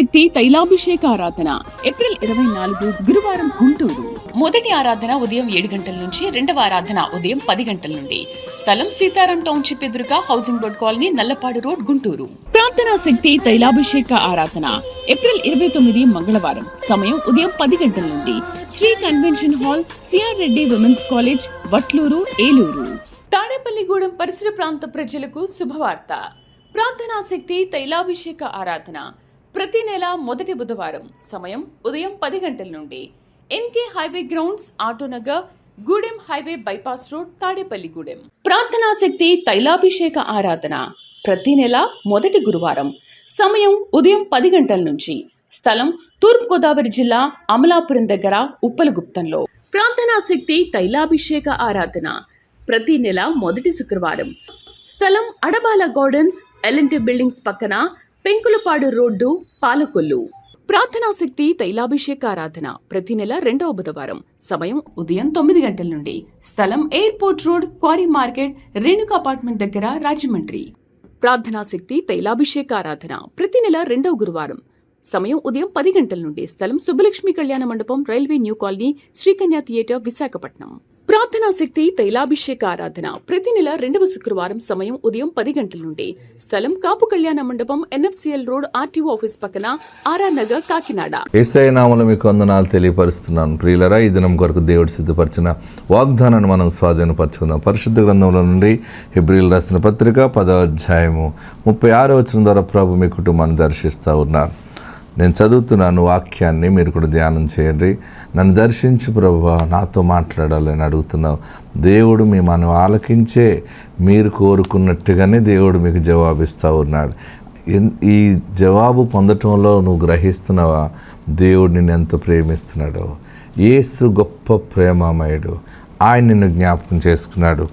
శక్తి తైలాభిషేక ఆరాధన ఏప్రిల్ 24 గురువారం గుంటూరు. మొదటి ఆరాధన ఉదయం 7 గంటల నుంచి, రెండవ ఆరాధన ఉదయం 10 గంటల నుండి. స్థలం సీతారాం టౌన్షిప్ ఎదురుగా housing board colony, Nallapadu road, Guntur. ప్రార్థనా శక్తి తైలాభిషేక ఆరాధన ఏప్రిల్ 29 మంగళవారం. సమయం ఉదయం 10 గంటల నుండి. Sri convention hall, CR Reddy women's college, Vatluru, Eluru. Tadepalligudem పరిసర ప్రాంత ప్రజలకు శుభవార్త. ప్రార్థనా శక్తి తైలాభిషేక ఆరాధన ప్రతి నెల మొదటి బుధవారం. సమయం ఉదయం 10 గంటల నుండి. NK highway grounds, Autonagar, Gudem highway bypass road, Tadepalligudem. ప్రార్థనా శక్తి తైలాభిషేక ఆరాధన ప్రతి నెల మొదటి గురువారం. సమయం ఉదయం 10 గంటల నుంచి. స్థలం తూర్పుగోదావరి జిల్లా, అమలాపురం దగ్గర, ఉప్పలగుప్తంలో. ప్రార్థనా శక్తి తైలాభిషేక ఆరాధన ప్రతి నెల మొదటి శుక్రవారం. స్థలం అడబాల గార్డెన్స్, ఎల్ఎన్టీ బిల్డింగ్స్ పక్కన, పెంకులపాడు రోడ్డు, పాలకొల్లు. ప్రార్థనా శక్తి తైలాభిషేక ఆరాధన ప్రతి నెల రెండవ బుధవారం. సమయం ఉదయం 9 గంటల నుండి. స్థలం airport road, quarry market, Renuka apartment దగ్గర, రాజమండ్రి. ప్రార్థనా శక్తి తైలాభిషేక ఆరాధన ప్రతి నెల రెండవ గురువారం. సమయం ఉదయం 10 గంటల నుండి. స్థలం సుబ్బలక్ష్మి కళ్యాణ మండపం, railway new colony, Srikanya theatre, Visakhapatnam. ప్రార్థనా శక్తి తైలాభిషేక ఆరాధన ప్రతి నెల రెండవ శుక్రవారం. సమయం ఉదయం 10 గంటల నుండి. స్థలం కాపు కళ్యాణ మండపం, ఎన్ఎఫ్సిఎల్ రోడ్, ఆర్టీఓ ఆఫీస్ పక్కన, ఆర్ఆర్ నగర్, కాకినాడ. యేసయ్య నామములో మీకు వందనాలు తెలియపరుస్తున్నాను. ప్రియులరా, ఈ దినం కొరకు దేవుడు సిద్ధపరిచిన వాగ్దానాన్ని మనం స్వాధీనపరచుకుందాం. పరిశుద్ధ గ్రంథంలో నుండి హెబ్రీయులకు రాసిన పత్రిక 10వ అధ్యాయము 36వ వచనం ద్వారా ప్రభు మీ కుటుంబాన్ని దర్శిస్తూ ఉన్నారు. నేను చదువుతున్నాను వాక్యాన్ని, మీరు కూడా ధ్యానం చేయండి. నన్ను దర్శించి ప్రభువా, నాతో మాట్లాడాలని అడుగుతున్నావు. దేవుడు మీ మనం ఆలకించే మీరు కోరుకున్నట్టుగానే దేవుడు మీకు జవాబిస్తూ ఉన్నాడు. ఈ జవాబు పొందటంలో నువ్వు గ్రహిస్తున్నావా దేవుడు నిన్ను ఎంత ప్రేమిస్తున్నాడో? యేసు గొప్ప ప్రేమమయుడు. ఆయన నిన్ను జ్ఞాపకం చేసుకున్నాడు.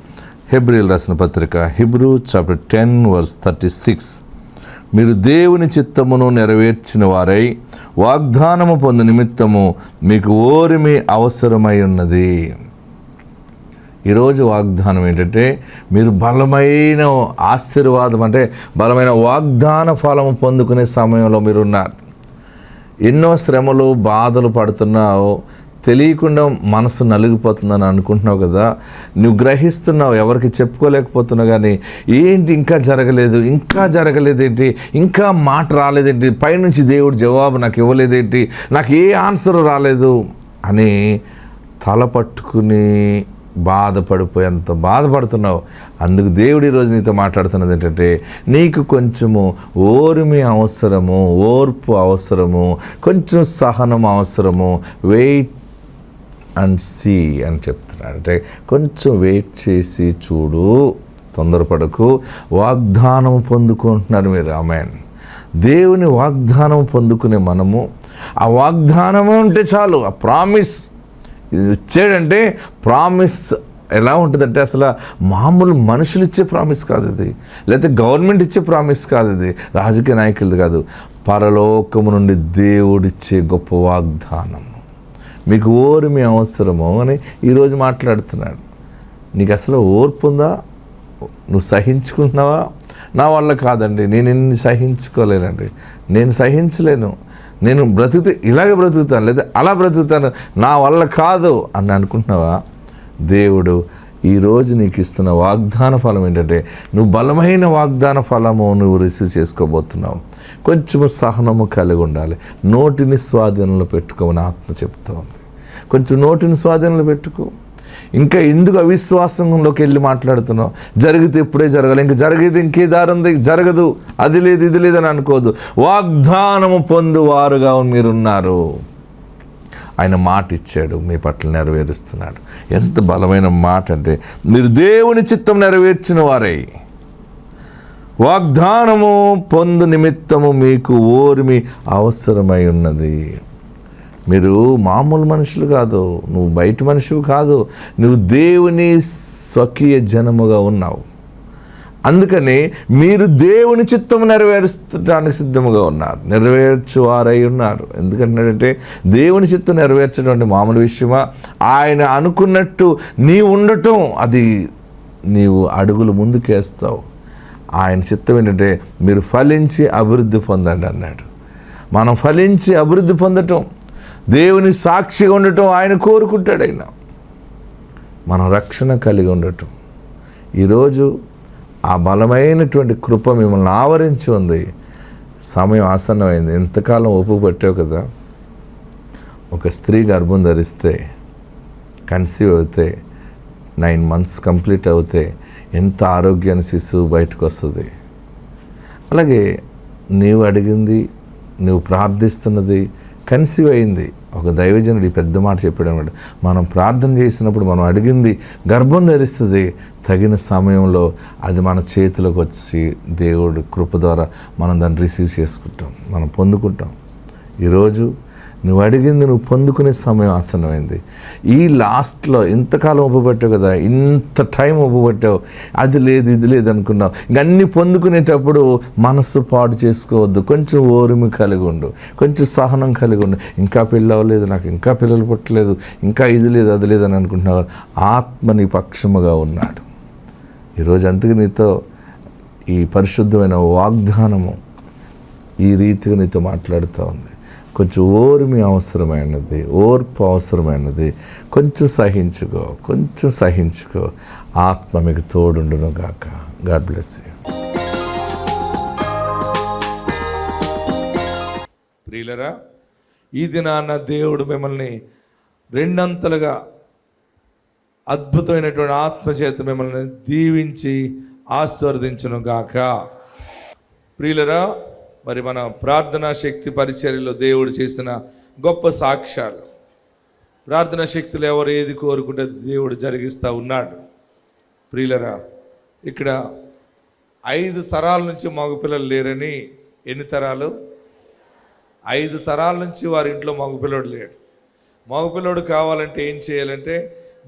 హెబ్రీయులకు రాసిన పత్రిక, Hebrews chapter 10 verse 36. మీరు దేవుని చిత్తమును నెరవేర్చిన వారై వాగ్దానము పొందు నిమిత్తము మీకు ఓరిమి అవసరమై ఉన్నది. ఈరోజు వాగ్దానం ఏంటంటే, మీరు బలమైన ఆశీర్వాదం, అంటే బలమైన వాగ్దాన ఫలము పొందుకునే సమయంలో మీరున్నారు. ఎన్నో శ్రమలు, బాధలు పడుతున్నావు, తెలియకుండా మనసు నలిగిపోతుందని అనుకుంటున్నావు కదా. నువ్వు గ్రహిస్తున్నావు, ఎవరికి చెప్పుకోలేకపోతున్నావు. కానీ ఏంటి ఇంకా జరగలేదేంటి, ఇంకా మాట రాలేదేంటి, పైనుంచి దేవుడు జవాబు నాకు ఇవ్వలేదేంటి, నాకు ఏ ఆన్సర్ రాలేదు అని తల పట్టుకుని బాధపడిపోయేంత బాధపడుతున్నావు. అందుకు దేవుడు ఈరోజు నీతో మాట్లాడుతున్నది ఏంటంటే, నీకు కొంచెము ఓర్మి అవసరము, ఓర్పు అవసరము, కొంచెం సహనం అవసరము. వెయిట్ అండ్ సీ అని చెప్తున్నాడు. అంటే కొంచెం వెయిట్ చేసి చూడు, తొందరపడకు. వాగ్దానం పొందుకుంటున్నారు మీరు. ఆమేన్. దేవుని వాగ్దానం పొందుకునే మనము, ఆ వాగ్దానమే ఉంటే చాలు. ఆ ప్రామిస్ ఇచ్చాడంటే, ప్రామిస్ ఎలా ఉంటుందంటే, అసలు మామూలు మనుషులు ఇచ్చే ప్రామిస్ కాదు ఇది, లేకపోతే గవర్నమెంట్ ఇచ్చే ప్రామిస్ కాదు ఇది, రాజకీయ నాయకులది కాదు. పరలోకము నుండి దేవుడిచ్చే గొప్ప వాగ్దానం. మీకు ఓర్మి అవసరము అని ఈరోజు మాట్లాడుతున్నాడు. నీకు అసలు ఓర్పు ఉందా? నువ్వు సహించుకుంటున్నావా? నా వల్ల కాదండి, నేను ఇన్ని సహించుకోలేనండి, నేను సహించలేను, నేను ఇలాగే బ్రతుకుతాను, లేదా అలా బ్రతుకుతాను, నా వల్ల కాదు అని అనుకుంటున్నావా? దేవుడు ఈరోజు నీకు ఇస్తున్న వాగ్దాన ఫలం ఏంటంటే, నువ్వు బలమైన వాగ్దాన ఫలము నువ్వు రిసీవ్ చేసుకోబోతున్నావు. కొంచెము సహనము కలిగి ఉండాలి. నోటిని స్వాధీనంలో పెట్టుకోమని ఆత్మ చెప్తా ఉంది. కొంచెం నోటిని స్వాధీనంలో పెట్టుకో. ఇంకా ఎందుకు అవిశ్వాసంలోకి వెళ్ళి మాట్లాడుతున్నావు? జరిగితే ఇప్పుడే జరగాలి, ఇంకా జరిగేది ఇంకే దారి ఉంది, జరగదు, అది లేదు ఇది లేదని అనుకోదు. వాగ్దానము పొందువారుగా మీరున్నారు. ఆయన మాట ఇచ్చాడు, మీ పట్ల నెరవేరుస్తున్నాడు. ఎంత బలమైన మాట అంటే, మీరు దేవుని చిత్తం నెరవేర్చిన వారై వాగ్దానము పొందు నిమిత్తము మీకు ఓర్మి అవసరమై ఉన్నది. మీరు మామూలు మనుషులు కాదు, నువ్వు బయట మనిషివి కాదు, నువ్వు దేవుని స్వకీయ జనముగా ఉన్నావు. అందుకని మీరు దేవుని చిత్తము నెరవేర్చడానికి సిద్ధముగా ఉన్నారు, నెరవేర్చువారై ఉన్నారు. ఎందుకంటే దేవుని చిత్తం నెరవేర్చడం అంటే మామూలు విషయమా? ఆయన అనుకున్నట్టు నీవు ఉండటం, అది నీవు అడుగులు ముందుకేస్తావు. ఆయన చిత్తం ఏంటంటే, మీరు ఫలించి అభివృద్ధి పొందండి అన్నాడు. మనం ఫలించి అభివృద్ధి పొందటం, దేవుని సాక్షిగా ఉండటం ఆయన కోరుకుంటాడు. ఆయన మనం రక్షణ కలిగి ఉండటం. ఈరోజు ఆ బలమైనటువంటి కృప మిమ్మల్ని ఆవరించి ఉంది. సమయం ఆసన్నమైంది. ఎంతకాలం ఒప్పు పట్టావు కదా. ఒక స్త్రీ గర్భం ధరిస్తే, కన్సీవ్ అవుతే, 9 months కంప్లీట్ అవుతే ఎంత ఆరోగ్యాన్ని శిశువు బయటకు వస్తుంది. అలాగే నీవు అడిగింది, నువ్వు ప్రార్థిస్తున్నది కన్సీవ్ అయింది. ఒక దైవజనుడు ఈ పెద్ద మాట చెప్పాడు అనమాట. మనం ప్రార్థన చేసినప్పుడు మనం అడిగింది గర్భం ధరిస్తుంది. తగిన సమయంలో అది మన చేతిలోకి వచ్చి దేవుడు కృప ద్వారా మనం దాన్ని రిసీవ్ చేసుకుంటాం, మనం పొందుకుంటాం. ఈరోజు నువ్వు అడిగింది నువ్వు పొందుకునే సమయం ఆసన్నమైంది. ఈ లాస్ట్లో ఇంతకాలం ఒప్పుపట్టావు కదా, ఇంత టైం ఒప్పుపట్టావు, అది లేదు ఇది లేదు అనుకున్నావు. ఇంక అన్నీ పొందుకునేటప్పుడు మనస్సు పాడు చేసుకోవద్దు. కొంచెం ఓర్మి కలిగి ఉండు, కొంచెం సహనం కలిగి ఉండు. ఇంకా పెళ్ళి అవ్వలేదు, నాకు ఇంకా పిల్లలు పుట్టలేదు, ఇంకా ఇది లేదు అది లేదు అని అనుకుంటున్నావు. ఆత్మ నీ పక్షముగా ఉన్నాడు. ఈరోజు అందుకు నీతో ఈ పరిశుద్ధమైన వాగ్దానము ఈ రీతిగా నీతో మాట్లాడుతూ ఉంది. కొంచెం ఓర్మి అవసరమైనది, ఓర్పు అవసరమైనది. కొంచెం సహించుకో. ఆత్మ మీకు తోడుండును గాక. God bless you. ప్రియులరా, ఈ దినాన దేవుడు మిమ్మల్ని రెండంతలుగా అద్భుతమైనటువంటి ఆత్మచేత మిమ్మల్ని దీవించి ఆశీర్వదించును గాక. ప్రియులరా, మరి మన ప్రార్థనా శక్తి పరిచర్యలో దేవుడు చేసిన గొప్ప సాక్ష్యాలు, ప్రార్థనా శక్తులు ఎవరు ఏది కోరుకుంటే దేవుడు జరిగిస్తూ ఉన్నాడు. ప్రియులరా, ఇక్కడ 5 తరాల నుంచి మగపిల్లలు లేరని. ఎన్ని తరాలు? 5 తరాల నుంచి వారి ఇంట్లో మగపిల్లడు లేడు. మగపిల్లడు కావాలంటే ఏం చేయాలంటే,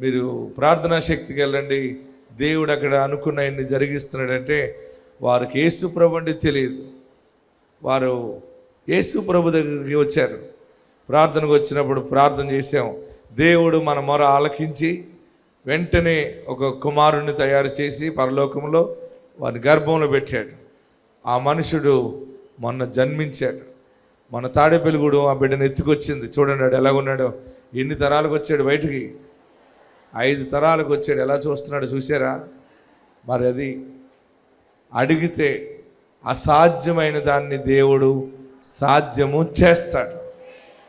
మీరు ప్రార్థనా శక్తికి వెళ్ళండి. దేవుడు అక్కడ అనుకున్నవన్నీ జరిగిస్తున్నాడంటే వారికి యేసు ప్రభు అంటే తెలియదు. వారు యేసు ప్రభు దగ్గరికి వచ్చారు. ప్రార్థనకు వచ్చినప్పుడు ప్రార్థన చేసాం. దేవుడు మన మొర ఆలకించి వెంటనే ఒక కుమారుణ్ణి తయారు చేసి పరలోకంలో వారి గర్భంలో పెట్టాడు. ఆ మనుషుడు మొన్న జన్మించాడు. మన తాడేపల్లిగూడెం ఆ బిడ్డను ఎత్తుకొచ్చింది. చూడండి వాడు ఎలాగున్నాడో. ఎన్ని తరాలకు వచ్చాడు బయటికి? 5 తరాలకు వచ్చాడు. ఎలా చూస్తున్నాడు చూసారా? మరి అది అడిగితే అసాధ్యమైన దాన్ని దేవుడు సాధ్యము చేస్తాడు.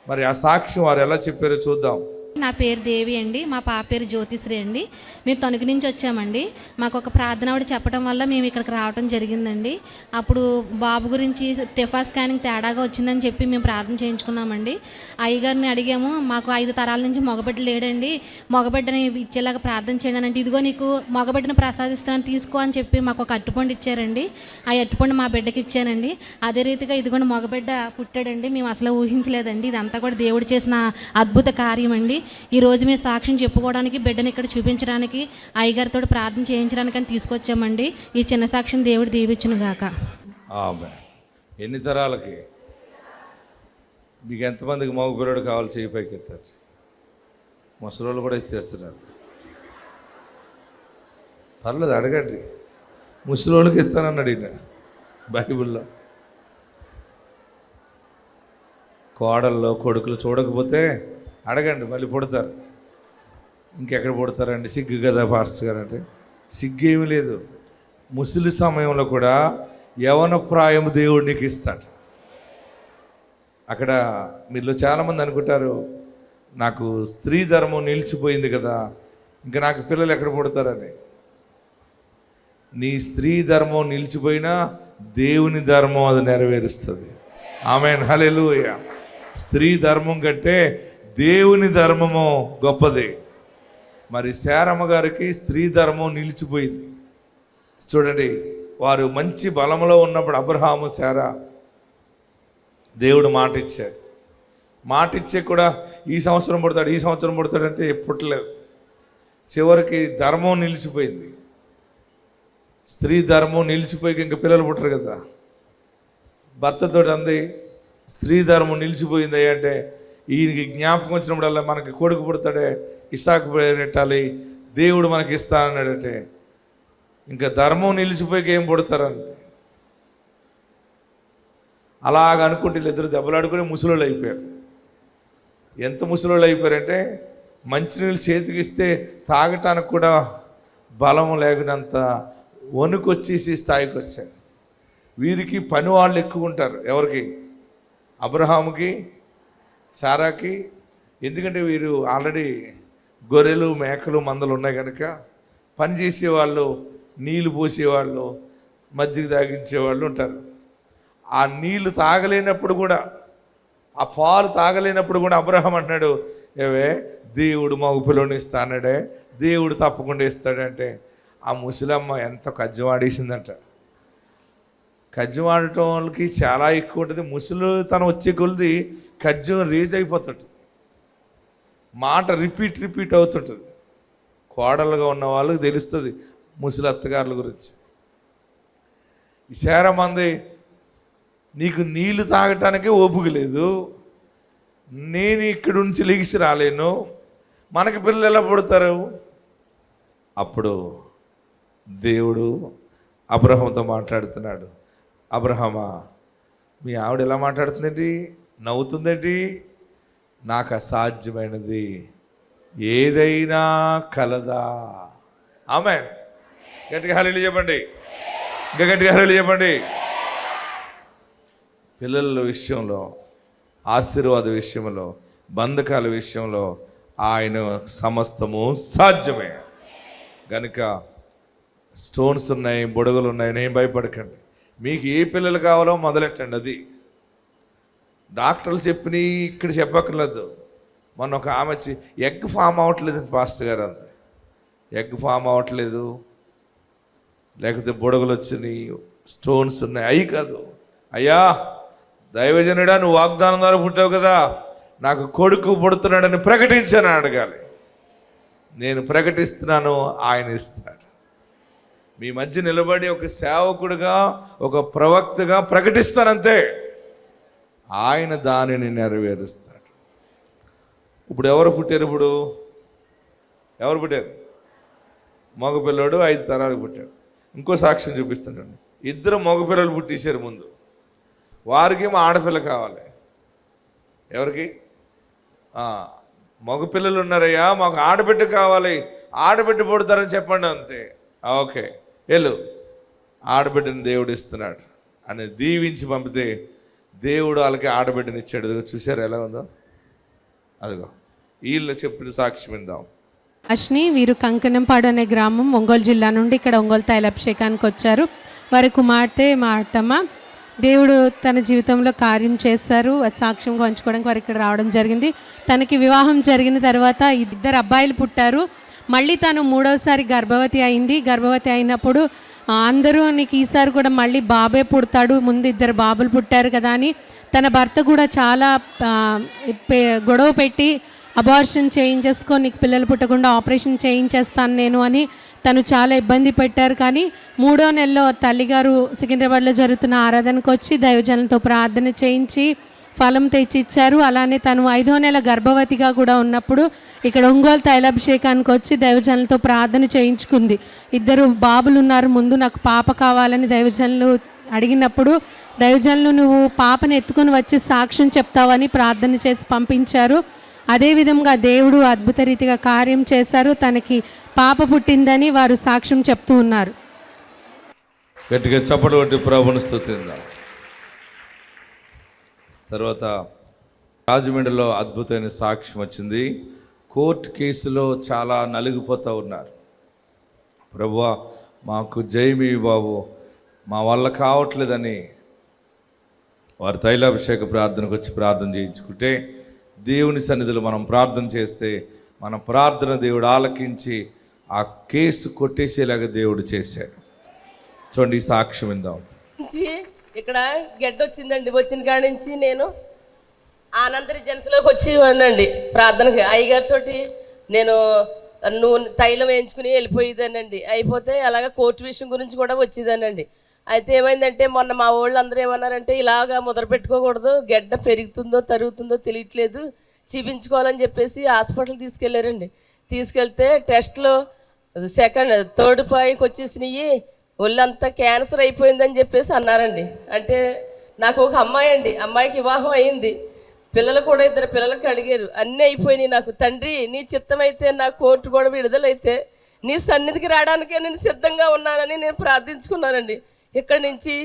మరి ఆ సాక్ష్యం వారు ఎలా చెప్పారో చూద్దాం. నా పేరు దేవి అండి, మా పాప పేరు జ్యోతిశ్రీ అండి. మేము తణుకు నుంచి వచ్చామండి. మాకు ఒక ప్రార్థనవాడు చెప్పడం వల్ల మేము ఇక్కడికి రావడం జరిగిందండి. అప్పుడు బాబు గురించి టెఫా స్కానింగ్ తేడాగా వచ్చిందని చెప్పి మేము ప్రార్థన చేయించుకున్నామండి. అయ్యగారిని అడిగాము, మాకు 5 తరాల నుంచి మగబిడ్డ లేడండి, మగబిడ్డని ఇచ్చేలాగా ప్రార్థన చేయండి అంటే, ఇదిగో నీకు మగబిడ్డను ప్రసాదిస్తాను తీసుకో అని చెప్పి మాకు ఒక అట్టుపండు ఇచ్చారండి. ఆ అట్టుపండు మా బిడ్డకి ఇచ్చానండి. అదే రీతిగా ఇదిగోండి మగబిడ్డ పుట్టాడండి. మేము అసలు ఊహించలేదండి. ఇదంతా కూడా దేవుడు చేసిన అద్భుత కార్యం అండి. ఈరోజు మేము సాక్ష్యం చెప్పుకోవడానికి, బిడ్డని ఇక్కడ చూపించడానికి, అయ్యగారితో ప్రార్థన చేయించడానికి అని తీసుకొచ్చామండి. ఈ చిన్న సాక్ష్యం దేవుడు దీవించును గాక. ఎన్ని తరాలకి? మీకు ఎంతమందికి మగ పిల్లడు కావాలి? చేయి పైకి ఎత్తారు. ముసలోళ్ళు కూడా ఎత్తేస్తున్నారు. పర్లేదు, అడగండి. ముసలోళ్ళకి ఇస్తానన్నాడు ఈయన బైబిల్లో. కోడల్లో కొడుకులు చూడకపోతే అడగండి, మళ్ళీ పుడతారు. ఇంకెక్కడ పుడతారండి? సిగ్గు కదా పాస్టర్ గారు అంటే. సిగ్గేమీ లేదు. ముసలి సమయంలో కూడా యవన ప్రాయం దేవుడు నీకు ఇస్తాడు. అక్కడ మీలో చాలామంది అనుకుంటారు, నాకు స్త్రీ ధర్మం నిలిచిపోయింది కదా, ఇంకా నాకు పిల్లలు ఎక్కడ పుడతారని. నీ స్త్రీ ధర్మం నిలిచిపోయినా దేవుని ధర్మం అది నెరవేరుస్తుంది. ఆమేన్, హల్లెలూయా. స్త్రీ ధర్మం కంటే దేవుని ధర్మము గొప్పది. మరి శారమ్మ గారికి స్త్రీ ధర్మం నిలిచిపోయింది. చూడండి, వారు మంచి బలంలో ఉన్నప్పుడు అబ్రహాము శారా దేవుడు మాట ఇచ్చాడు. మాట ఇచ్చే కూడా ఈ సంవత్సరం పుడతాడంటే పుట్టలేదు. చివరికి ధర్మం నిలిచిపోయింది. స్త్రీ ధర్మం నిలిచిపోయి ఇంక పిల్లలు పుట్టరు కదా. భర్తతో అంది, స్త్రీ ధర్మం నిలిచిపోయింది అంటే, ఈయనకి జ్ఞాపకం వచ్చినప్పుడల్లా మనకి కొడుకు పుడతాడే, ఇసాకు పెట్టాలి, దేవుడు మనకి ఇస్తానన్నాడంటే, ఇంకా ధర్మం నిలిచిపోయి ఏం పుడతారంటే. అలాగ అనుకుంటే వీళ్ళిద్దరు దెబ్బలాడుకుని ముసలోళ్ళు అయిపోయారు. ఎంత ముసలోళ్ళు అయిపోయారంటే మంచినీళ్ళు చేతికి ఇస్తే తాగటానికి కూడా బలం లేకునంత వణుకొచ్చేసి స్థాయికి వచ్చారు. వీరికి పని వాళ్ళు ఎక్కువ ఉంటారు. ఎవరికి? అబ్రహాముకి, సారాకి. ఎందుకంటే వీరు ఆల్రెడీ గొర్రెలు, మేకలు, మందలు ఉన్నాయి కనుక పని చేసేవాళ్ళు, నీళ్లు పోసేవాళ్ళు, మజ్జిగ తాగించేవాళ్ళు ఉంటారు. ఆ నీళ్లు తాగలేనప్పుడు కూడా, ఆ పాలు తాగలేనప్పుడు కూడా అబ్రహాం అంటున్నాడు, ఏవే దేవుడు మగ పిల్లని ఇస్తానడే, దేవుడు తప్పకుండా ఇస్తాడంటే ఆ ముసలమ్మ ఎంత కజ్జమాడేసిందంట. కజ్జం ఆడటం వాళ్ళకి చాలా ఎక్కువ ఉంటుంది. ముసలు తను వచ్చే కొలిది కజ్జం రేజ్ అయిపోతుంటుంది, మాట రిపీట్ అవుతుంటుంది. కోడలుగా ఉన్న వాళ్ళకి తెలుస్తుంది ముసలి అత్తగారుల గురించి. ఈ చాలా మంది నీకు నీళ్లు తాగటానికి ఓపిక లేదు, నేను ఇక్కడి నుంచి లెగిసి రాలేను, మనకి పిల్లలు ఎలా పుడతారు? అప్పుడు దేవుడు అబ్రహాంతో మాట్లాడుతున్నాడు. అబ్రహామా, మీ ఆవిడ ఎలా మాట్లాడుతుందేంటి, నవ్వుతుందేంటి? నాకు అసాధ్యమైనది ఏదైనా కలదా? ఆమేన్. గట్టిగా హల్లెలూయా చెప్పండి, ఇంకా గట్టిగా హల్లెలూయా చెప్పండి. పిల్లల విషయంలో, ఆశీర్వాద విషయంలో, బంధకాల విషయంలో ఆయన సమస్తము సాధ్యమే. కనుక స్టోన్స్ ఉన్నాయి, బుడగలు ఉన్నాయి, నేను భయపడకండి. మీకు ఏ పిల్లలు కావాలో మొదలెట్టండి. అది డాక్టర్లు చెప్పినవి ఇక్కడ చెప్పక్కర్లేదు. మొన్న ఒక ఆమె వచ్చి ఎగ్ ఫామ్ అవ్వట్లేదు పాస్టర్ గారు అంది. ఎగ్ ఫామ్ అవ్వట్లేదు, లేకపోతే బుడగలు వచ్చినాయి, స్టోన్స్ ఉన్నాయి, అవి కాదు. అయ్యా దైవజనుడా, నువ్వు వాగ్దానం ద్వారా పుట్టావు కదా, నాకు కొడుకు పుడుతున్నాడని ప్రకటించాను అడగాలి. నేను ప్రకటిస్తున్నాను, ఆయన ఇస్తాడు. మీ మధ్య నిలబడి ఒక సేవకుడిగా, ఒక ప్రవక్తగా ప్రకటిస్తానంతే, ఆయన దానిని నెరవేరుస్తాడు. ఇప్పుడు ఎవరు పుట్టారు? ఎవరు పుట్టారు? మగపిల్లడు 5 తరాలు పుట్టాడు. ఇంకో సాక్ష్యం చూపిస్తున్నాడు. 2 మగపిల్లలు పుట్టేశారు ముందు, వారికేమో ఆడపిల్ల కావాలి. ఎవరికి? మగపిల్లలు ఉన్నారయ్యా, మాకు ఆడబిడ్డ కావాలి, ఆడబిడ్డ పుడతారని చెప్పండి అంతే. ఓకే వెళ్ళు, ఆడబిడ్డని దేవుడు ఇస్తున్నాడు అని దీవించి పంపితే దేవుడు వాళ్ళకి ఆడబిడ్డని ఇచ్చాడు. చూసారు ఎలా ఉందో? అదిగో వీళ్ళు చెప్పిన సాక్ష్యం విందాం. అశ్ని, వీరు కంకణంపాడు అనే గ్రామం, ఒంగోలు జిల్లా నుండి ఇక్కడ ఒంగోలు తైలాభిషేకానికి వచ్చారు. వారి కుమార్తె మా అత్తమ్మ. దేవుడు తన జీవితంలో కార్యం చేశారు. అది సాక్ష్యంగా పంచుకోవడానికి వారు ఇక్కడ రావడం జరిగింది. తనకి వివాహం జరిగిన తర్వాత 2 అబ్బాయిలు పుట్టారు. మళ్ళీ తను 3వసారి గర్భవతి అయింది. గర్భవతి అయినప్పుడు అందరూ నీకు ఈసారి కూడా మళ్ళీ బాబే పుడతాడు, ముందు 2 బాబులు పుట్టారు కదా అని తన భర్త కూడా చాలా గొడవ పెట్టి అబార్షన్ చేయించేసుకో, నీకు పిల్లలు పుట్టకుండా ఆపరేషన్ చేయించేస్తాను నేను అని తను చాలా ఇబ్బంది పెట్టారు. కానీ 3వ నెలలో తల్లిగారు సికింద్రాబాద్లో జరుగుతున్న ఆరాధనకు వచ్చి దైవజనులతో ప్రార్థన చేయించి ఫలం తెచ్చిచ్చారు. అలానే తను 5వ నెల గర్భవతిగా కూడా ఉన్నప్పుడు ఇక్కడ ఒంగోలు తైలాభిషేకానికి వచ్చి దైవజనులతో ప్రార్థన చేయించుకుంది. 2 బాబులు ఉన్నారు, ముందు నాకు పాప కావాలని దైవజనులు అడిగినప్పుడు దైవజనులు నువ్వు పాపను ఎత్తుకొని వచ్చి సాక్ష్యం చెప్తావని ప్రార్థన చేసి పంపించారు. అదేవిధంగా దేవుడు అద్భుత రీతిగా కార్యం చేశారు. తనకి పాప పుట్టిందని వారు సాక్ష్యం చెప్తూ ఉన్నారు. గట్టిగా చప్పటి కొట్టి ప్రభువుని స్తుతిద్దాం. తర్వాత రాజమండ్రిలో అద్భుతమైన సాక్ష్యం వచ్చింది. కోర్టు కేసులో చాలా నలిగిపోతూ ఉన్నారు. ప్రభువా మాకు జయమి బాబు, మా వల్ల కావట్లేదని వారు తైలాభిషేక ప్రార్థనకు వచ్చి ప్రార్థన చేయించుకుంటే, దేవుని సన్నిధిలో మనం ప్రార్థన చేస్తే మన ప్రార్థన దేవుడు ఆలకించి ఆ కేసు కొట్టేసేలాగా దేవుడు చేశాడు. చూడండి, ఈ సాక్ష్యం విందాం. ఇక్కడ గడ్డ వచ్చిందండి. వచ్చిన కాడి నుంచి నేను ఆనందరి జెన్స్లోకి వచ్చి ఉన్నాండి ప్రార్థనకి. అయ్యగారితో నేను నూనె తైలం వేయించుకుని వెళ్ళిపోయేదానండి. అయిపోతే అలాగా కోర్టు విషయం గురించి కూడా వచ్చేదానండి. అయితే ఏమైందంటే మొన్న మా వాళ్ళు అందరూ ఏమన్నారంటే, ఇలాగా ముద్ర పెట్టుకోకూడదు, గడ్డ పెరుగుతుందో తరుగుతుందో తెలియట్లేదు, చూపించుకోవాలని చెప్పేసి హాస్పిటల్ తీసుకెళ్ళారండి. తీసుకెళ్తే టెస్ట్లో 3rd పాయింట్కి వచ్చేసినాయి, ఒళ్ళంతా క్యాన్సర్ అయిపోయిందని చెప్పేసి అన్నారండి. అంటే నాకు ఒక అమ్మాయి అండి, అమ్మాయికి వివాహం అయింది, పిల్లలు కూడా 2 పిల్లలకి అడిగారు. అన్నీ అయిపోయినాయి. నాకు తండ్రి నీ చిత్తమైతే నా కోర్టు కూడా విడుదలైతే నీ సన్నిధికి రావడానికే నేను సిద్ధంగా ఉన్నానని నేను ప్రార్థించుకున్నానండి. ఇక్కడి నుంచి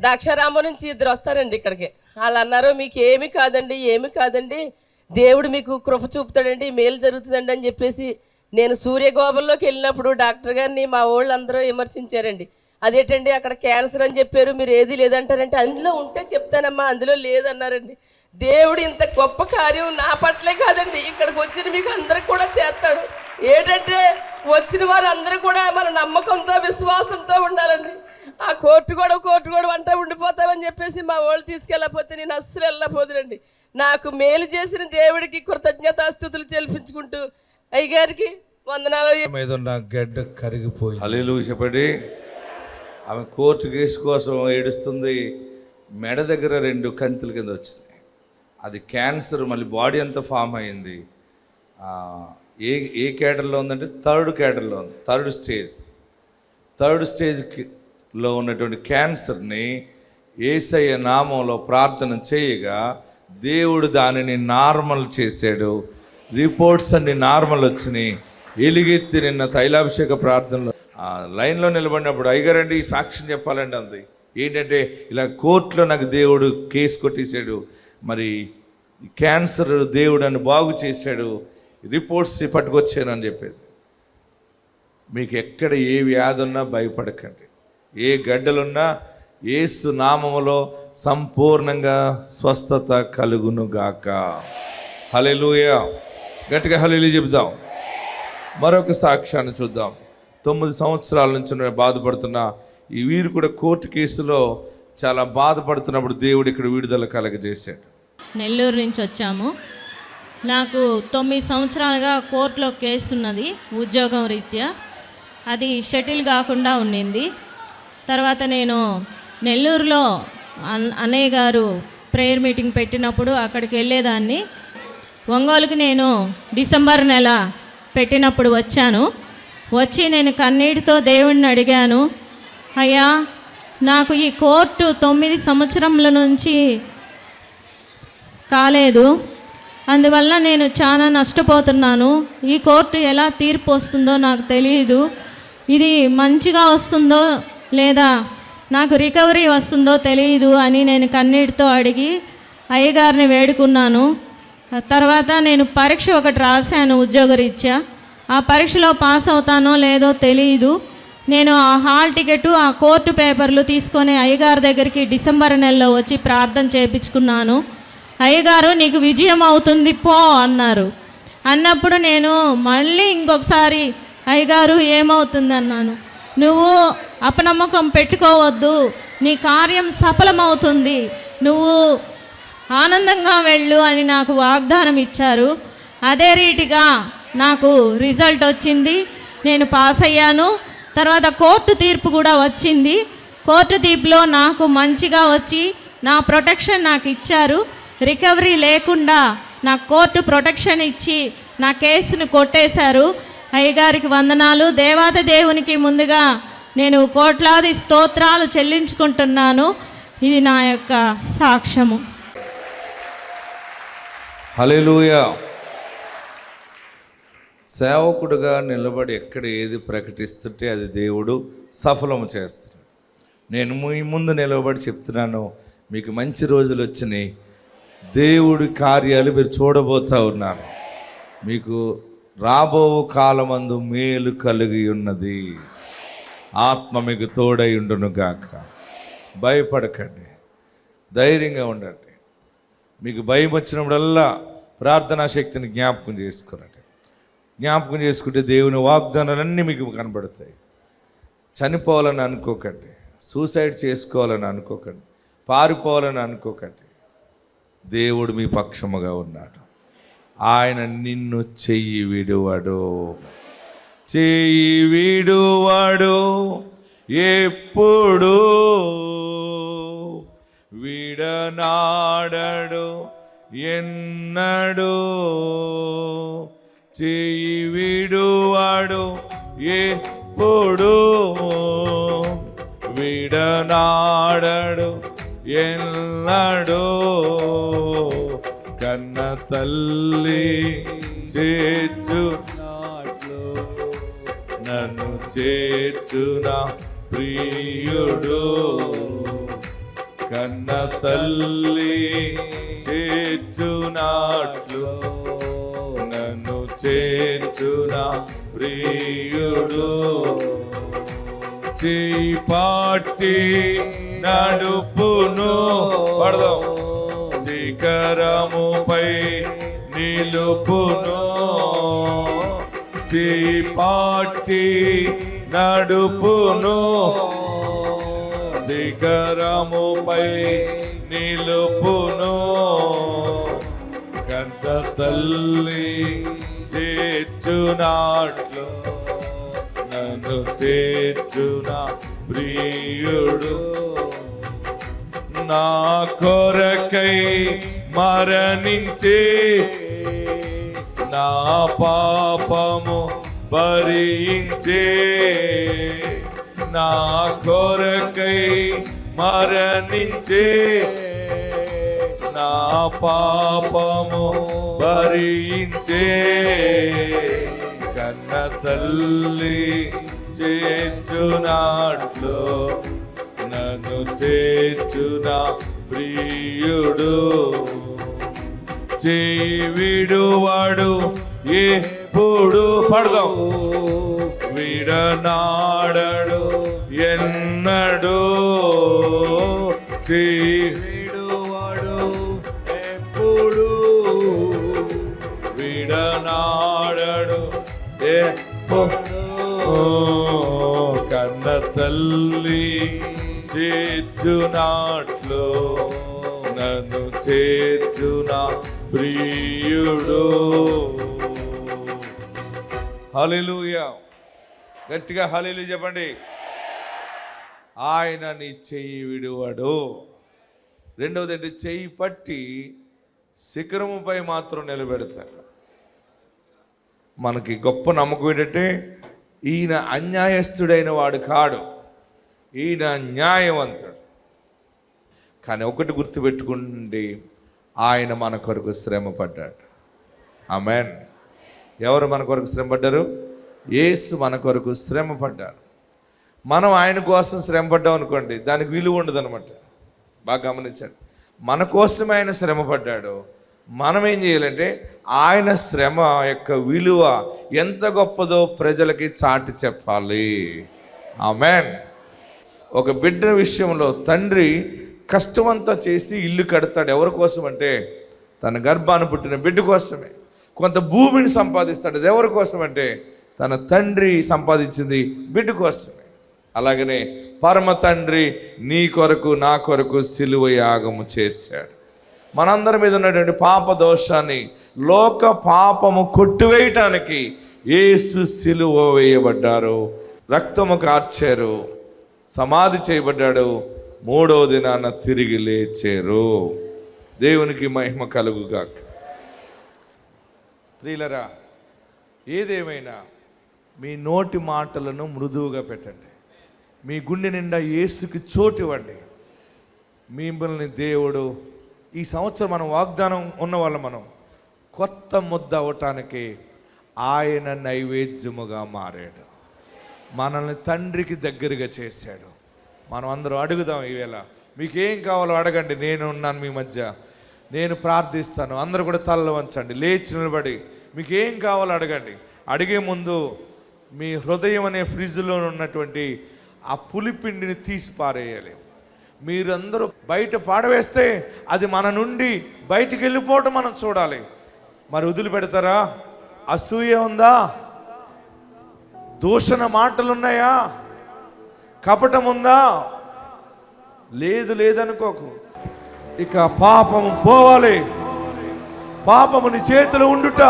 ద్రాక్షారామం నుంచి 2 వస్తారండి ఇక్కడికి. వాళ్ళు అన్నారు, మీకు ఏమి కాదండి, ఏమి కాదండి, దేవుడు మీకు కృప చూపుతాడండి, మేలు జరుగుతుందండి అని చెప్పేసి నేను సూర్యగోపంలోకి వెళ్ళినప్పుడు డాక్టర్ గారిని మా వాళ్ళందరూ విమర్శించారండి. అదేంటండి అక్కడ క్యాన్సర్ అని చెప్పారు, మీరు ఏది లేదంటారంటే అందులో ఉంటే చెప్తానమ్మా, అందులో లేదన్నారండి. దేవుడు ఇంత గొప్ప కార్యం నా పట్లే కాదండి, ఇక్కడికి వచ్చిన మీకు అందరికి కూడా చేస్తాడు. ఏంటంటే వచ్చిన వారు అందరూ కూడా మన నమ్మకంతో విశ్వాసంతో ఉండాలండి. ఆ కోర్టు కూడా వంట ఉండిపోతామని చెప్పేసి మా వాళ్ళు తీసుకెళ్ళకపోతే నేను అస్సలు వెళ్ళకపోదునండి. నాకు మేలు చేసిన దేవుడికి కృతజ్ఞతాస్తుతులు చెల్లించుకుంటూ అయ్యగారికి వందనాలు. మీద ఉన్న గడ్డ కరిగిపోయి హల్లెలూయా చెప్పండి. ఆమె కోర్టు కేసు కోసం ఏడుస్తుంది. మెడ దగ్గర 2 కంతుల కింద వచ్చినాయి. అది క్యాన్సర్, మళ్ళీ బాడీ అంతా ఫామ్ అయింది. ఏ కేటర్లో ఉందంటే 3rd కేటర్లో ఉంది. 3rd స్టేజ్లో ఉన్నటువంటి క్యాన్సర్ని యేసయ్య నామంలో ప్రార్థన చేయగా దేవుడు దానిని నార్మల్ చేశాడు. రిపోర్ట్స్ అన్ని నార్మల్ వచ్చినాయి. ఎలుగెత్తి నిన్న తైలాభిషేక ప్రార్థనలో లైన్లో నిలబడినప్పుడు అయ్యగారండి ఈ సాక్ష్యం చెప్పాలండి అంది. ఏంటంటే ఇలా కోర్టులో నాకు దేవుడు కేసు కొట్టేశాడు, మరి క్యాన్సర్ దేవుడు నన్ను బాగు చేశాడు, రిపోర్ట్స్ పట్టుకొచ్చాను అని చెప్పేది. మీకు ఎక్కడ ఏ వ్యాధి ఉన్నా భయపడకండి, ఏ గడ్డలున్నా యేసు నామములో సంపూర్ణంగా స్వస్థత కలుగునుగాక. హల్లెలూయా, గట్టిగా హల్లెలూయా చెబుదాం. మరొక సాక్ష్యాన్ని చూద్దాం. 9 సంవత్సరాల నుంచి బాధపడుతున్న ఈ వీరు కూడా కోర్టు కేసులో చాలా బాధపడుతున్నప్పుడు దేవుడు ఇక్కడ విడుదల కలగజేశాడు. నెల్లూరు నుంచి వచ్చాము. నాకు 9 సంవత్సరాలుగా కోర్టులో కేసు ఉన్నది, ఉద్యోగం రీత్యా. అది షటిల్ కాకుండా ఉండింది. తర్వాత నేను నెల్లూరులో అన్నయ్య గారు ప్రేయర్ మీటింగ్ పెట్టినప్పుడు అక్కడికి వెళ్ళేదాన్ని. ఒంగోలుకి నేను డిసెంబర్ నెల పెట్టినప్పుడు వచ్చి నేను కన్నీటితో దేవుడిని అడిగాను, అయ్యా నాకు ఈ కోర్టు 9 సంవత్సరముల నుంచి కాలేదు, అందువల్ల నేను చాలా నష్టపోతున్నాను. ఈ కోర్టు ఎలా తీర్పు వస్తుందో నాకు తెలియదు, ఇది మంచిగా వస్తుందో లేదా నాకు రికవరీ వస్తుందో తెలియదు అని నేను కన్నీటితో అడిగి అయ్యగారిని వేడుకున్నాను. తర్వాత నేను పరీక్ష ఒకటి రాశాను ఉద్యోగరీత్యా. ఆ పరీక్షలో పాస్ అవుతానో లేదో తెలియదు. నేను ఆ హాల్ టికెట్, ఆ కోర్టు పేపర్లు తీసుకొని అయ్యగారి దగ్గరికి డిసెంబర్ నెలలో వచ్చి ప్రార్థన చేయించుకున్నాను. అయ్యగారు నీకు విజయం అవుతుంది పో అన్నారు. అన్నప్పుడు నేను మళ్ళీ ఇంకొకసారి అయ్యగారు ఏమవుతుంది అన్నాను. నువ్వు అపనమ్మకం పెట్టుకోవద్దు, నీ కార్యం సఫలమవుతుంది, నువ్వు ఆనందంగా వెళ్ళు అని నాకు వాగ్దానం ఇచ్చారు. అదే రీతిగా నాకు రిజల్ట్ వచ్చింది, నేను పాస్ అయ్యాను. తర్వాత కోర్టు తీర్పు కూడా వచ్చింది. కోర్టు తీర్పులో నాకు మంచిగా వచ్చి నా ప్రొటెక్షన్ నాకు ఇచ్చారు. రికవరీ లేకుండా నా కోర్టు ప్రొటెక్షన్ ఇచ్చి నా కేసును కొట్టేశారు. అయ్యగారికి వందనాలు. దేవాది దేవునికి ముందుగా నేను కోట్లాది స్తోత్రాలు చెల్లించుకుంటున్నాను. ఇది నా యొక్క సాక్ష్యము. హల్లెలూయా. సేవకుడుగా నిలబడి ఎక్కడ ఏది ప్రకటిస్తుంటే అది దేవుడు సఫలము చేస్తాడు. నేను మీ ముందు నిలబడి చెప్తున్నాను, మీకు మంచి రోజులు వచ్చినాయి. దేవుడి కార్యాలు మీరు చూడబోతూ ఉన్నారు. మీకు రాబో కాలమందు మేలు కలిగి ఉన్నది. ఆత్మ మీకు తోడై ఉండునుగాక. భయపడకండి, ధైర్యంగా ఉండండి. మీకు భయం వచ్చినప్పుడల్లా ప్రార్థనా శక్తిని జ్ఞాపకం చేసుకోనండి. జ్ఞాపకం చేసుకుంటే దేవుని వాగ్దానాలన్నీ మీకు కనబడతాయి. చనిపోవాలని అనుకోకండి, సూసైడ్ చేసుకోవాలని అనుకోకండి, పారిపోవాలని అనుకోకండి. దేవుడు మీ పక్షముగా ఉన్నాడు. ఆయన నిన్ను చెయ్యి విడువాడు, చెయ్యి విడువాడు, ఎప్పుడు విడనాడడు ఎన్నడు. చెయ్యి విడువాడు, ఎప్పుడు విడనాడడు ఎన్నడో కన్న తల్లి చేర్చునాట్లు నన్ను చేర్చున ప్రియుడు, కన్న తల్లి చేర్చునాట్లు నన్ను చేర్చున ప్రియుడు. చేయి పాటి నడుపును, పడదాం, శిఖరముపై నిలుపును. చేయి పాటి నడుపును, శిఖరముపై నిలుపును. కన్న తల్లి చేర్చునాట్లు నన్ను చేర్చున ప్రియుడు. నా కొరకై మరణించే, నా పాపము భరించే, నా కొరకై మరణించే, నా పాపము భరించే. కన్న తల్లి చేర్చునాట్లు నన్ను చేర్చున ప్రియుడు. చేయి విడువాడు ఎప్పుడు, పడదాం, విడనాడడు ఎన్నడు. చేయి విడువాడు ఎప్పుడు, విడనాడడు ఎప్పుడు. కన్న తల్లి చేర్చునాట్లు నన్ను చేర్చున ప్రియుడు. హల్లెలూయా, గట్టిగా హల్లెలూయా చెప్పండి. ఆయన నీ చెయ్యి విడువడు. రెండవది అంటే చెయ్యి పట్టి శిఖరముపై మాత్రం నిలబెడతాడు. మనకి గొప్ప నమ్మకం ఏంటంటే ఈయన అన్యాయస్తుడైన వాడు కాడు, ఈయన న్యాయవంతుడు. కానీ ఒకటి గుర్తుపెట్టుకుంటే ఆయన మన కొరకు శ్రమ పడ్డాడు. ఆమేన్. ఎవరు మన కొరకు శ్రమ పడ్డారు? యేసు మన కొరకు శ్రమ పడ్డారు. మనం ఆయన కోసం శ్రమ పడ్డాం అనుకోండి, దానికి విలువ ఉండదు అనమాట. బాగా గమనించండి, మన కోసం ఆయన శ్రమ పడ్డాడు. మనం ఏం చేయాలంటే ఆయన శ్రమ యొక్క విలువ ఎంత గొప్పదో ప్రజలకి చాటి చెప్పాలి. ఆమేన్. ఒక బిడ్డ విషయంలో తండ్రి కష్టమంతా చేసి ఇల్లు కడతాడు. ఎవరి కోసం అంటే తన గర్భాన పుట్టిన బిడ్డ కోసమే. కొంత భూమిని సంపాదిస్తాడు. అది ఎవరి కోసం అంటే తన తండ్రి సంపాదించింది బిడ్డ కోసమే. అలాగనే పరమ తండ్రి నీ కొరకు నా కొరకు సిలువ యాగము చేశాడు. మనందరి మీద ఉన్నటువంటి పాప దోషాన్ని, లోక పాపము కొట్టివేయటానికి యేసు సిలువ వేయబడ్డారు, రక్తము కార్చారు, సమాధి చేయబడ్డాడు, మూడవ దినాన తిరిగి లేచారు. దేవునికి మహిమ కలుగుగాక. ప్రియులరా, ఏదేమైనా మీ నోటి మాటలను మృదువుగా పెట్టండి. మీ గుండె నిండా యేసుకి చోటు ఇవ్వండి. మిమ్మల్ని దేవుడు ఈ సంవత్సరం మనం వాగ్దానం ఉన్న వాళ్ళం, మనం కొత్త ముద్ద అవ్వటానికి ఆయన నైవేద్యముగా మారాడు. మనల్ని తండ్రికి దగ్గరగా చేశాడు. మనం అందరూ అడుగుదాం. ఈవేళ మీకేం కావాలో అడగండి, నేను ఉన్నాను మీ మధ్య, నేను ప్రార్థిస్తాను. అందరూ కూడా తలలు వంచండి, లేచి నిలబడి మీకేం కావాలో అడగండి. అడిగే ముందు మీ హృదయం అనే ఫ్రిడ్జ్లో ఉన్నటువంటి ఆ పులిపిండిని తీసి పారేయాలి. మీరందరూ బయట పాడవేస్తే అది మన నుండి బయటికి వెళ్ళిపోవటం మనం చూడాలి. మరి వదిలిపెడతారా? అసూయ ఉందా? దూషణ మాటలున్నాయా? కపటం ఉందా? లేదు, లేదనుకోకు. ఇక పాపము పోవాలి. పాపము నీ చేతిలో ఉండుట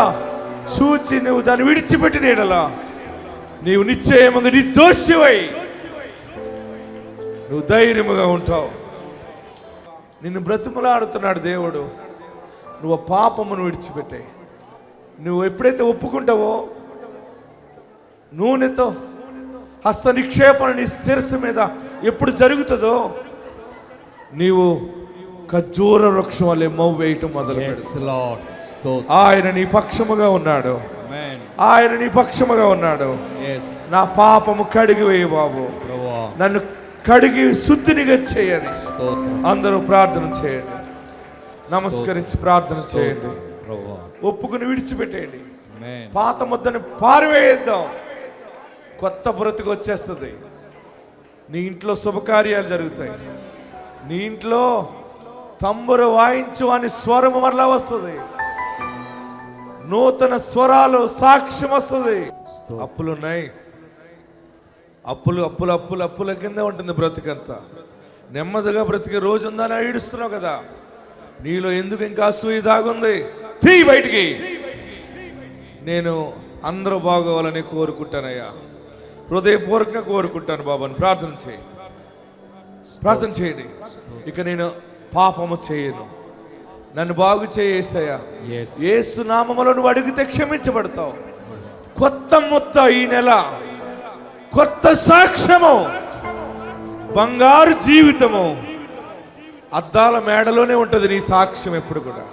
చూచి నువ్వు దాన్ని విడిచిపెట్టిన యెడల నీవు నిశ్చయముగా నిర్దోషివై నువ్వు ధైర్యముగా ఉంటావు. నిన్ను బ్రతిమలాడుతున్నాడు దేవుడు. నువ్వు పాపమును విడిచిపెట్టే. నువ్వు ఎప్పుడైతే ఒప్పుకుంటావో నూనెతో హస్త నిక్షేపణ నీ శిరస్సు మీద ఎప్పుడు జరుగుతుందో నీవు ఖర్జూర వృక్షం వల్లే మవ్వు వేయటం మొదలు Yes, Lord. స్తోత్రం. ఆయన నీ పక్షముగా ఉన్నాడు. Amen. ఆయన నీ పక్షముగా ఉన్నాడు. Yes. నా పాపము కడిగి వేయి బాబు, ప్రభువా. నన్ను కడిగి శుద్ధినిగా చేయని స్తోత్రం. అందరూ ప్రార్థన చేయండి. నమస్కరించి ప్రార్థన చేయండి. ప్రభువా. ఒప్పుకుని విడిచిపెట్టేయండి. Amen. పాత ముద్దని పారివేయిద్దాం. కొత్త బ్రతుకు వచ్చేస్తుంది. నీ ఇంట్లో శుభకార్యాలు జరుగుతాయి. నీ ఇంట్లో తంబురు వాయించు అని స్వరము మరలా వస్తుంది. నూతన స్వరాలు సాక్ష్యం వస్తుంది. అప్పులు ఉన్నాయి, అప్పులు అప్పులు అప్పులు అప్పుల కింద ఉంటుంది బ్రతికంతా. నెమ్మదిగా బ్రతికే రోజు ఉందని ఏడుస్తున్నావు కదా, నీలో ఎందుకు ఇంకా అసూయ దాగుంది? తీ బయటికి. నేను అందరూ బాగోవాలని కోరుకుంటానయ్యా, హృదయపూర్వకంగా కోరుకుంటాను బాబాని. ప్రార్థన చేయి, ప్రార్థన చేయండి. ఇక నేను పాపము చేయను, నన్ను బాగు చేయేసయ్యా. Yes. యేసు నామములో నువ్వు అడిగితే క్షమించబడతావు. కొత్త ముద్ద ఈ నెల, కొత్త సాక్ష్యము, బంగారు జీవితము. అద్దాల మేడలోనే ఉంటుంది నీ సాక్ష్యం ఎప్పుడు కూడా.